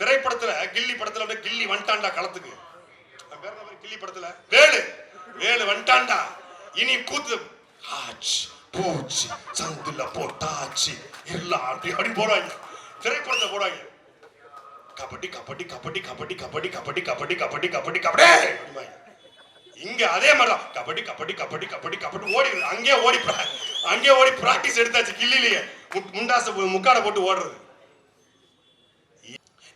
திரைப்படத்துல கில்லி படத்துல கில்லி வந்துட்டான்டா களத்துக்கு. கில்லி படத்துல வேலு வேலு வந்துட்டான்டா. இனி கூத்து ஆச்சு பூச்சி சந்துல போட்டாச்சு எல்லாம் அப்படி அப்படி போடுவாங்க. திரைப்படத்தை போடுவாங்க. கபடி கபடி கபடி கபடி கபடி கபடி கபடி கபடி கபடி கபடி. இங்க அதே மாதிரிதான் கபடி கபடி கபடி கபடி கபடி ஓடி அங்கே ஓடி பிராக்டிஸ் எடுத்தாச்சு. கில்லிலேயே முண்டாச முக்காட போட்டு ஓடுறது.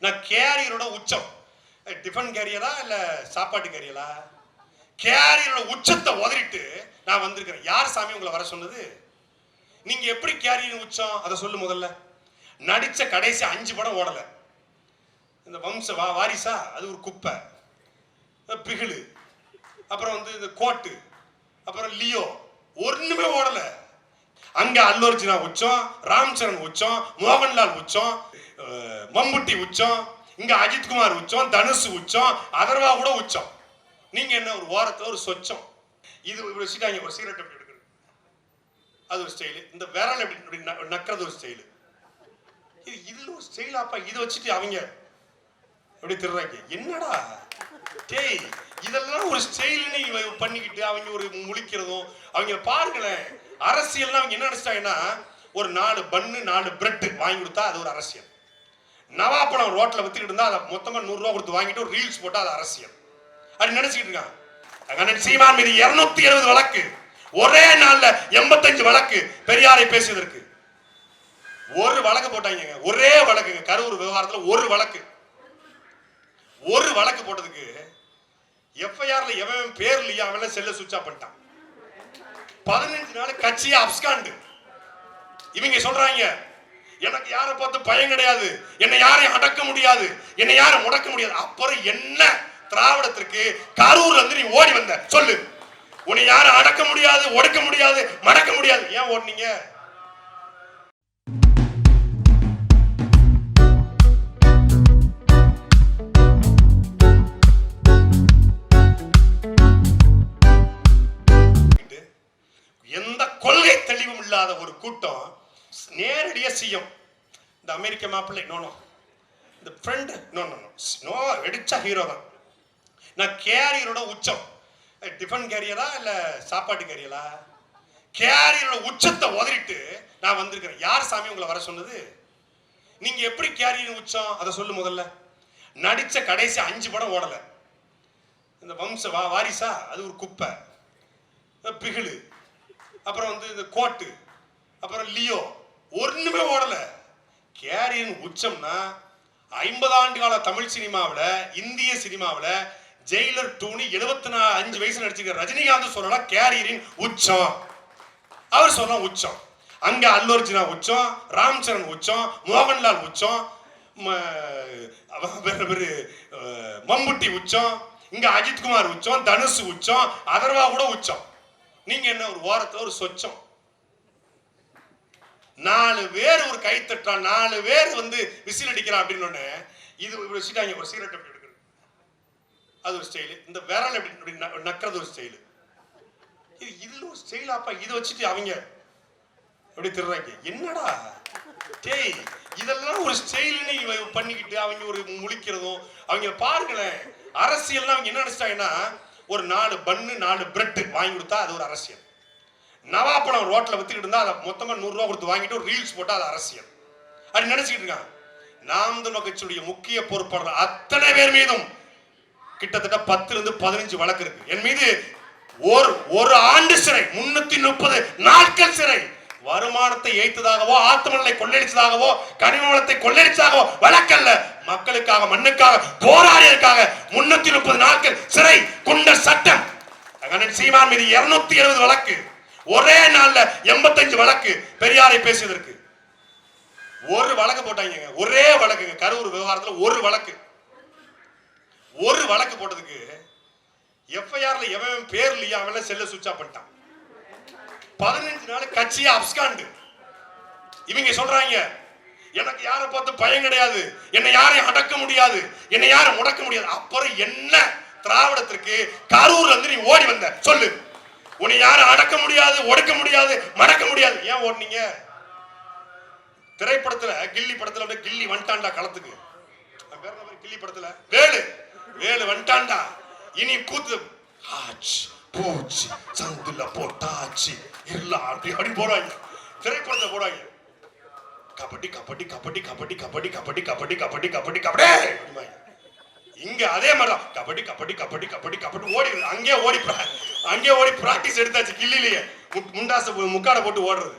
நான் கேரியரோட உச்சம் டிஃபன் கேரியரா இல்ல சாப்பாட்டு கேரியரா? கேரியரோட உச்சத்தை உதறிட்டு நான் வந்திருக்கிறேன். யார் சாமி உங்களை வர சொன்னது? நீங்க எப்படி கேரியர் உச்சம் அதை சொல்லு. முதல்ல நடிச்ச கடைசி 5 படம் ஓடல. இந்த வம்ச வாரிசா அது ஒரு குப்பை, பிகிலு, அப்புறம் வந்து இந்த கோட்டு, அப்புறம் லியோ ஒண்ணுமே ஓடல. அங்க அல்லு அர்ஜுனா உச்சம், ராம் சரண் உச்சம், மோகன்லால் உச்சம், மம்முட்டி உச்சம், இங்க அஜித் குமார் உச்சம், தனுஷ் உச்சம், அதர்வா கூட உச்சம். நீங்க என்ன ஒரு வாரத்துல ஒரு சொச்சம். இது வச்சுட்டாங்க. ஒரு சிகரெட் எப்படி எடுக்கிறது அது ஒரு ஸ்டைலு. இந்த விரல் எப்படி நக்கிறது ஒரு ஸ்டைலு. இதுல ஒரு ஸ்டைல் அப்பா. இதை வச்சுட்டு அவங்க எப்படி திருறாங்க. என்னடா டேய் இதெல்லாம் ஒரு ஸ்டைல்னு பண்ணிக்கிட்டு அவங்க ஒரு முழிக்கிறதும். அவங்க பாருங்களேன் அரசியல்னா அவங்க என்ன நினைச்சிட்டாங்கன்னா ஒரு 4 பன்னு 4 பிரெட் வாங்கி கொடுத்தா அது ஒரு அரசியல். நவாப்பழம் ரோட்ல வித்துக்கிட்டு இருந்தா அதை மொத்தமா 100 ரூபா கொடுத்து வாங்கிட்டு ஒரு ரீல்ஸ் போட்டா அது அரசியல் அப்படி நினைச்சுக்கிட்டு இருக்காங்க. சீமான் மீது 270 வழக்கு, ஒரே நாள்ல 85 வழக்கு பெரியாரை பேசியதற்கு. ஒரு வழக்கு போட்டாங்க. ஒரே வழக்குங்க. கரூர் விவகாரத்துல ஒரு வழக்கு போட்டதுக்கு எஃப்ஐஆர்ல எவன் பேர் இல்லையா அவன் செல்ல சுவிட்ச் ஆஃப் பண்ணிட்டான். 15 நாள் கட்சியா அப்ஸ்காண்டு. இவங்க சொல்றாங்க எனக்கு யாரை பார்த்து பயம் கிடையாது, என்னை யாரையும் அடக்க முடியாது, என்னை யாரும் முடக்க முடியாது. அப்புறம் என்ன திராவிடத்திற்கு கரூர்ல இருந்து நீ ஓடி வந்த சொல்லு. உன்னை யாரும் அடக்க முடியாது, ஒடுக்க முடியாது, மடக்க முடியாது. ஏன் ஓடுனீங்க? எந்த கொள்கை தெளிவும் இல்லாத ஒரு கூட்டம் நேரடியா செய்யும். இந்த அமெரிக்க மாப்பிள்ளை நோ இந்த ஃப்ரெண்ட் நோ வெடிச்சா ஹீரோ தான். நான் கேரியரோட உச்சம் டிஃபன் கேரியரா இல்ல சாப்பாட்டு கேரியரா? கேரியரோட உச்சத்தை உதறிட்டு நான் வந்திருக்கிறேன். யார் சாமி உங்களை வர சொன்னது? நீங்க எப்படி கேரியர் உச்சம் அதை சொல்லு. முதல்ல நடிச்ச கடைசி 5 படம் ஓடல. இந்த வம்ச வாரிசா அது ஒரு குப்பை, பிகிலு, அப்புறம் வந்து இந்த கோட்டு, அப்புறம் லியோ ஒண்ணுமே ஓடல. கேரியர் உச்சம்னா 50 ஆண்டு கால தமிழ் சினிமாவில், இந்திய சினிமாவில் ஜெயிலர் 2 75 வயசு நடிச்சிருக்க ரஜினிகாந்த் சொல்லலாம் கேரியரின் உச்சம். அவர் சொல்ல உச்சம். அங்க அல்லு அர்ஜுனா உச்சம், ராம் சரண் உச்சம், மோகன்லால் உச்சம், மம்முட்டி உச்சம், இங்க அஜித் குமார் உச்சம், தனுஷ் உச்சம், அதர்வா கூட உச்சம். நீங்க என்ன ஒரு வாரத்துல ஒரு சொச்சம். 4 பேர் ஒரு கை தட்டான், 4 பேர் வந்து விசில் அடிக்கிறான் அப்படின்னு இது வச்சுட்டாங்க. ஒரு சிகரெட் எப்படி எடுக்கிறது அது ஒரு ஸ்டைலு. இந்த விரல் எப்படி நக்கிறது ஒரு ஸ்டைலு. இதுல ஒரு ஸ்டைல் அப்பா. இதை வச்சுட்டு அவங்க எப்படி திருறாங்க. என்னடா டேய் இதெல்லாம் ஒரு ஸ்டைல்னு பண்ணிக்கிட்டு அவங்க ஒரு முழிக்கிறதும். அவங்க பாருங்களேன் அரசியல்னா அவங்க என்ன நினைச்சிட்டாங்கன்னா ஒரு 4 பன்னு 4 பிரெட் வாங்கி கொடுத்தா அது ஒரு அரசியல். நவாப்பழம் ரோட்ல வித்துக்கிட்டு இருந்தா அதை மொத்தமா 100 ரூபா கொடுத்து வாங்கிட்டு ஒரு ரீல்ஸ் போட்டா அது அரசியல் அப்படி நினைச்சுக்கிட்டு இருக்காங்க. நாம் தமிழர் கட்சியுடைய முக்கிய பொறுப்பாளர் அத்தனை பேர் மீதும் கிட்டத்தட்ட 10 to 15 வழக்கு இருக்கு. என் மீது ஒரு ஆண்டு சிறை, 330 நாட்கள் சிறை. வருமானத்தை ஏய்த்ததாகவோ, ஆத்மநலை கொள்ளையடிச்சதாகவோ, கனிம வளத்தை கொள்ளையடிச்சதாகவோ வழக்கல்ல. மக்களுக்காக மண்ணுக்காக போராடியதற்காக 330 நாட்கள் சிறை. குண்டர் சட்டம். சீமான் மீது 270 வழக்கு, ஒரே நாள்ல 85 வழக்கு பெரியாரை பேசியதற்கு. ஒரு வழக்கு போட்டாங்க. ஒரே வழக்குங்க. கரூர் விவகாரத்துல ஒரு வழக்கு போட்டதுக்கு எஃப்ஐஆர்ல எவன் பேர் இல்லையா அவன் செல்ல சுவிட்ச் ஆஃப் பண்ணிட்டான். 15 நாள் கட்சியா அப்ஸ்காண்டு. இவங்க சொல்றாங்க எனக்கு யாரை பார்த்து பயம் கிடையாது, என்னை யாரையும் அடக்க முடியாது, என்னை யாரும் முடக்க முடியாது. அப்புறம் என்ன திராவிடத்திற்கு கரூர்ல இருந்து நீ ஓடி வந்த சொல்லு. உன்னை யாரும் அடக்க முடியாது, ஒடுக்க முடியாது, மடக்க முடியாது. ஏன் ஓடுனீங்க? திரைப்படத்துல கில்லி படத்துல கில்லி வந்துட்டான்டா களத்துக்கு. கில்லி படத்துல வேலு வேலு வந்துட்டான்டா இனி கூத்து ஆச்சு பூச்சி சந்துல போட்டாச்சு எல்லாம் அப்படி போடுவாங்க திரைப்படத்தை போடுவாங்க கபடி கபடி கபடி கபடி கபடி கபடி கபடி கபடி கபடி கபடி இங்க அதே மாதிரிதான் கபடி கபடி கபடி கபடி கபடி அங்கேயே ஓடி பிராக்டிஸ் எடுத்தாச்சு கில்லிலேயே முண்டாசு முக்காடை போட்டு ஓடுறது